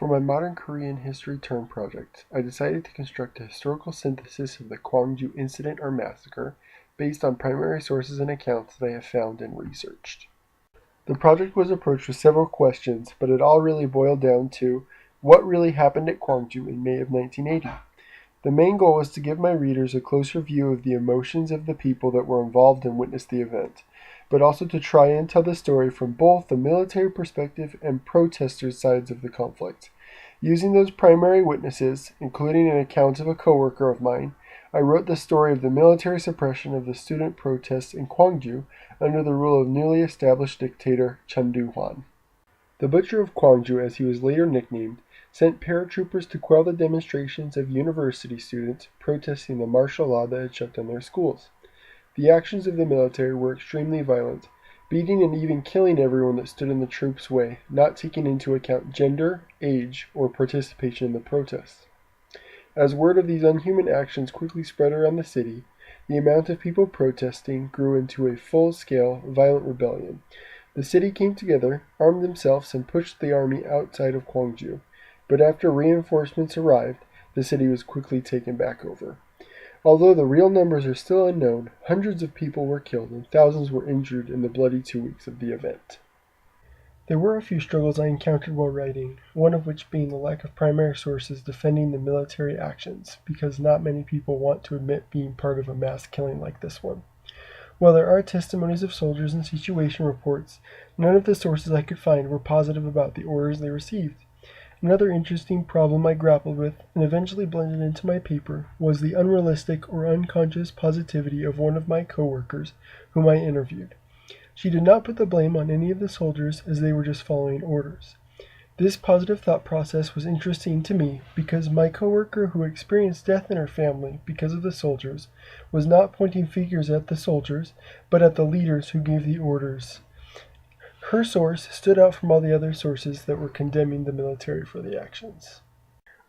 For my modern Korean history term project, I decided to construct a historical synthesis of the Gwangju incident or massacre based on primary sources and accounts that I have found and researched. The project was approached with several questions, but it all really boiled down to what really happened at Gwangju in May of 1980. The main goal was to give my readers a closer view of the emotions of the people that were involved and witnessed the event, but also to try and tell the story from both the military perspective and protesters' sides of the conflict. Using those primary witnesses, including an account of a coworker of mine, I wrote the story of the military suppression of the student protests in Gwangju under the rule of newly established dictator Chun Doo-hwan. The Butcher of Gwangju, as he was later nicknamed, sent paratroopers to quell the demonstrations of university students protesting the martial law that had shut down their schools. The actions of the military were extremely violent, beating and even killing everyone that stood in the troops' way, not taking into account gender, age, or participation in the protests. As word of these unhuman actions quickly spread around the city, the amount of people protesting grew into a full-scale, violent rebellion. The city came together, armed themselves, and pushed the army outside of Gwangju. But after reinforcements arrived, the city was quickly taken back over. Although the real numbers are still unknown, hundreds of people were killed and thousands were injured in the bloody 2 weeks of the event. There were a few struggles I encountered while writing, one of which being the lack of primary sources defending the military actions, because not many people want to admit being part of a mass killing like this one. While there are testimonies of soldiers and situation reports, none of the sources I could find were positive about the orders they received. Another interesting problem I grappled with, and eventually blended into my paper, was the unrealistic or unconscious positivity of one of my coworkers, whom I interviewed. She did not put the blame on any of the soldiers, as they were just following orders. This positive thought process was interesting to me because my coworker who experienced death in her family because of the soldiers was not pointing fingers at the soldiers, but at the leaders who gave the orders. Her source stood out from all the other sources that were condemning the military for the actions.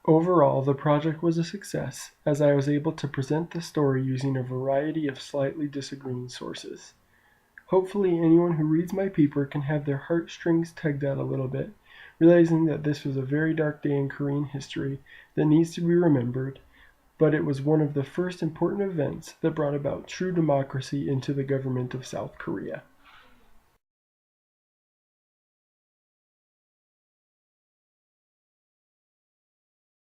Overall, the project was a success, as I was able to present the story using a variety of slightly disagreeing sources. Hopefully anyone who reads my paper can have their heartstrings tugged at a little bit, realizing that this was a very dark day in Korean history that needs to be remembered, but it was one of the first important events that brought about true democracy into the government of South Korea.